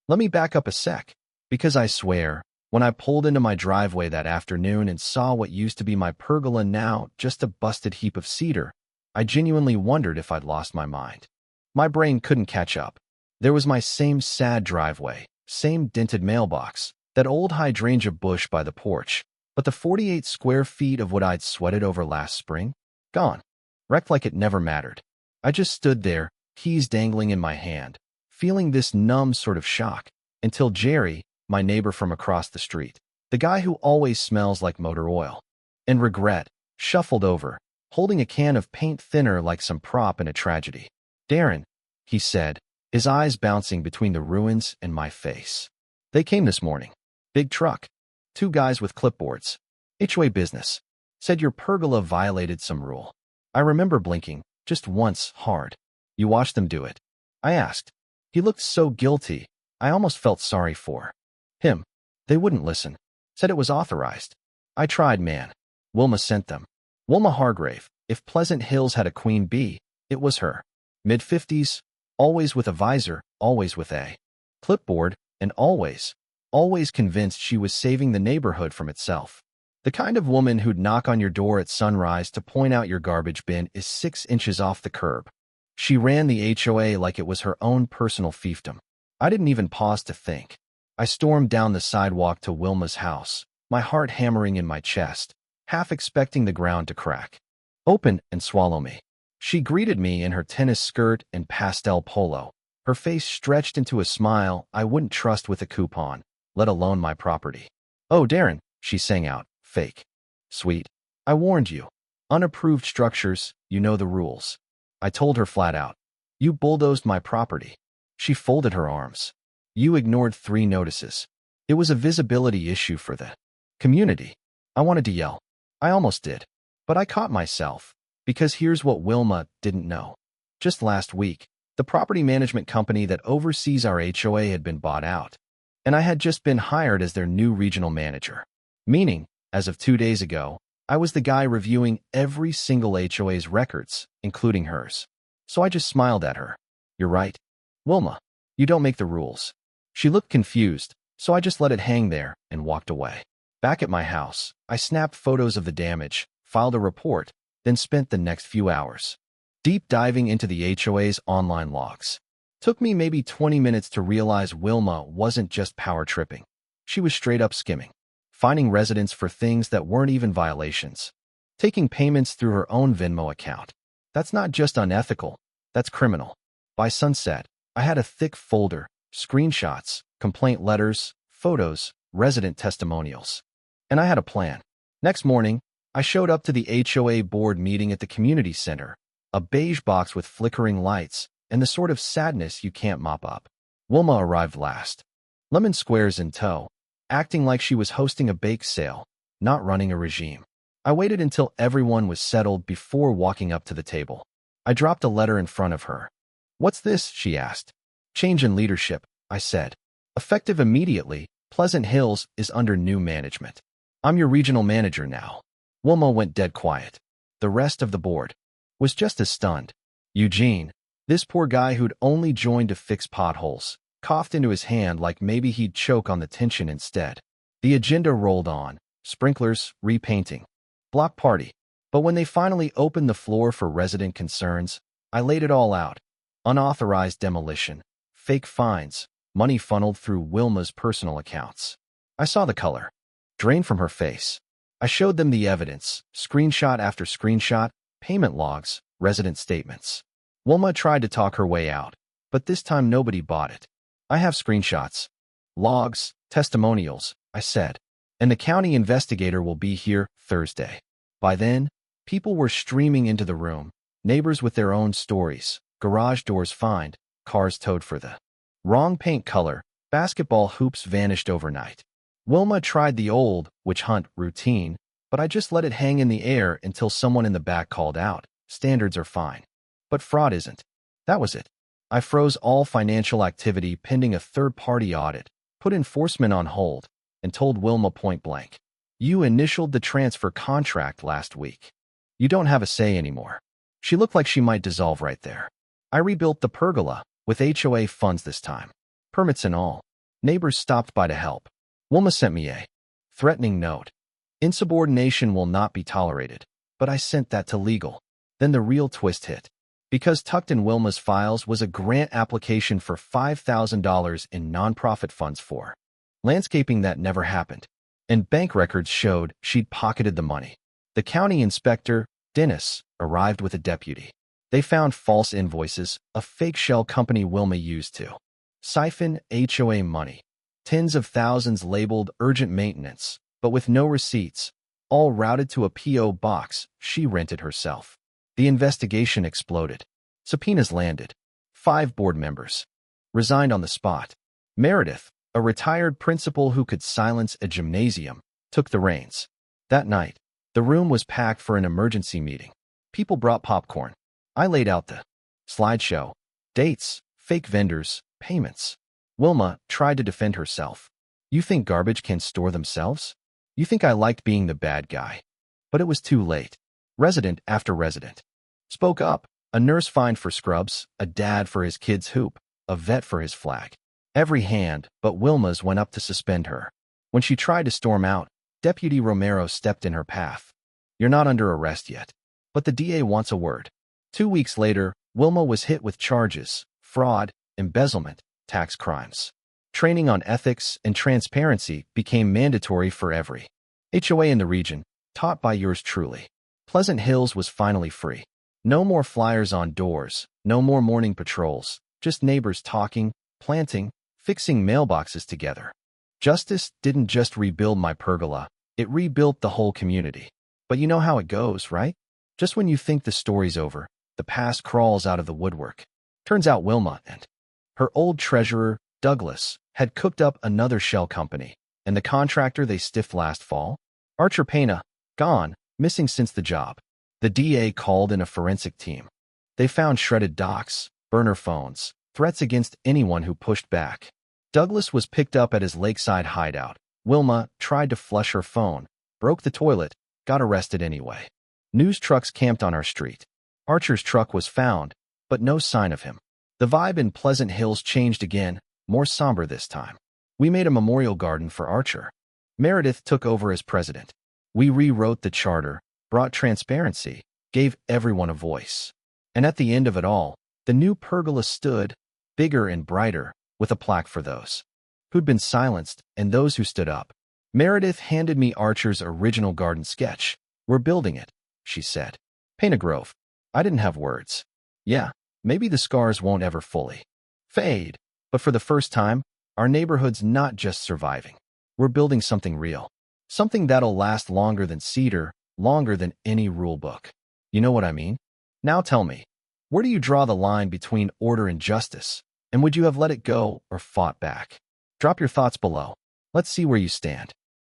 Let me back up a sec, because I swear, when I pulled into my driveway that afternoon and saw what used to be my pergola now just a busted heap of cedar, I genuinely wondered if I'd lost my mind. My brain couldn't catch up. There was my same sad driveway, same dented mailbox, that old hydrangea bush by the porch, but the 48 square feet of what I'd sweated over last spring? Gone. Wrecked like it never mattered. I just stood there, keys dangling in my hand, feeling this numb sort of shock, until Jerry, my neighbor from across the street, the guy who always smells like motor oil, and regret, shuffled over, holding a can of paint thinner like some prop in a tragedy. "Darren," he said, his eyes bouncing between the ruins and my face. "They came this morning. Big truck. 2 guys with clipboards. HOA business. Said your pergola violated some rule." I remember blinking, just once, hard. "You watched them do it?" I asked. He looked so guilty, I almost felt sorry for him. "They wouldn't listen. Said it was authorized." "I tried, man. Wilma sent them." Wilma Hargrave. If Pleasant Hills had a queen bee, it was her. Mid-50s, always with a visor, always with a clipboard, and always convinced she was saving the neighborhood from itself. The kind of woman who'd knock on your door at sunrise to point out your garbage bin is 6 inches off the curb. She ran the HOA like it was her own personal fiefdom. I didn't even pause to think. I stormed down the sidewalk to Wilma's house, my heart hammering in my chest, half expecting the ground to crack open and swallow me. She greeted me in her tennis skirt and pastel polo, her face stretched into a smile I wouldn't trust with a coupon, let alone my property. "Oh, Darren," she sang out, "fake. Sweet. I warned you. Unapproved structures, you know the rules." I told her flat out. "You bulldozed my property." She folded her arms. "You ignored 3 notices. It was a visibility issue for the community." I wanted to yell. I almost did. But I caught myself, because here's what Wilma didn't know. Just last week, the property management company that oversees our HOA had been bought out, and I had just been hired as their new regional manager. Meaning, as of 2 days ago, I was the guy reviewing every single HOA's records, including hers. So I just smiled at her. "You're right, Wilma. You don't make the rules." She looked confused, so I just let it hang there and walked away. Back at my house, I snapped photos of the damage, filed a report, then spent the next few hours deep diving into the HOA's online logs. Took me maybe 20 minutes to realize Wilma wasn't just power tripping. She was straight up skimming, finding residents for things that weren't even violations, taking payments through her own Venmo account. That's not just unethical, that's criminal. By sunset, I had a thick folder, screenshots, complaint letters, photos, resident testimonials. And I had a plan. Next morning, I showed up to the HOA board meeting at the community center, a beige box with flickering lights and the sort of sadness you can't mop up. Wilma arrived last, lemon squares in tow, acting like she was hosting a bake sale, not running a regime. I waited until everyone was settled before walking up to the table. I dropped a letter in front of her. "What's this?" she asked. "Change in leadership," I said. "Effective immediately, Pleasant Hills is under new management. I'm your regional manager now." Wilma went dead quiet. The rest of the board was just as stunned. Eugene, this poor guy who'd only joined to fix potholes, coughed into his hand like maybe he'd choke on the tension instead. The agenda rolled on: sprinklers, repainting, block party. But when they finally opened the floor for resident concerns, I laid it all out. Unauthorized demolition, fake fines, money funneled through Wilma's personal accounts. I saw the color drain from her face. I showed them the evidence, screenshot after screenshot, payment logs, resident statements. Wilma tried to talk her way out, but this time nobody bought it. "I have screenshots, logs, testimonials," I said, "and the county investigator will be here Thursday." By then, people were streaming into the room, neighbors with their own stories, garage doors fined, cars towed for the wrong paint color, basketball hoops vanished overnight. Wilma tried the old witch hunt routine, but I just let it hang in the air until someone in the back called out, "Standards are fine, but fraud isn't." That was it. I froze all financial activity pending a third-party audit, put enforcement on hold, and told Wilma point blank, "You initialed the transfer contract last week. You don't have a say anymore." She looked like she might dissolve right there. I rebuilt the pergola, with HOA funds this time, permits and all. Neighbors stopped by to help. Wilma sent me a threatening note. Insubordination will not be tolerated. But I sent that to legal. Then the real twist hit. Because tucked in Wilma's files was a grant application for $5,000 in nonprofit funds for landscaping that never happened. And bank records showed she'd pocketed the money. The county inspector, Dennis, arrived with a deputy. They found false invoices, a fake shell company Wilma used to siphon HOA money. Tens of thousands labeled urgent maintenance, but with no receipts, all routed to a P.O. box she rented herself. The investigation exploded. Subpoenas landed. 5 board members resigned on the spot. Meredith, a retired principal who could silence a gymnasium, took the reins. That night, the room was packed for an emergency meeting. People brought popcorn. I laid out the slideshow, dates, fake vendors, payments. Wilma tried to defend herself. You think garbage can store themselves? You think I liked being the bad guy? But it was too late. Resident after resident spoke up. A nurse fined for scrubs, a dad for his kid's hoop, a vet for his flag. Every hand but Wilma's went up to suspend her. When she tried to storm out, Deputy Romero stepped in her path. You're not under arrest yet, but the DA wants a word. 2 weeks later, Wilma was hit with charges: fraud, embezzlement, tax crimes. Training on ethics and transparency became mandatory for every HOA in the region, taught by yours truly. Pleasant Hills was finally free. No more flyers on doors, no more morning patrols, just neighbors talking, planting, fixing mailboxes together. Justice didn't just rebuild my pergola, it rebuilt the whole community. But you know how it goes, right? Just when you think the story's over, the past crawls out of the woodwork. Turns out Wilma and her old treasurer, Douglas, had cooked up another shell company, and the contractor they stiffed last fall, Archer Pena, gone, missing since the job. The DA called in a forensic team. They found shredded docs, burner phones, threats against anyone who pushed back. Douglas was picked up at his lakeside hideout. Wilma tried to flush her phone, broke the toilet, got arrested anyway. News trucks camped on our street. Archer's truck was found, but no sign of him. The vibe in Pleasant Hills changed again, more somber this time. We made a memorial garden for Archer. Meredith took over as president. We rewrote the charter, brought transparency, gave everyone a voice. And at the end of it all, the new pergola stood, bigger and brighter, with a plaque for those who'd been silenced and those who stood up. Meredith handed me Archer's original garden sketch. We're building it, she said. Paint a grove. I didn't have words. Yeah, maybe the scars won't ever fully fade, but for the first time, our neighborhood's not just surviving. We're building something real. Something that'll last longer than cedar, longer than any rule book. You know what I mean? Now tell me, where do you draw the line between order and justice? And would you have let it go or fought back? Drop your thoughts below. Let's see where you stand.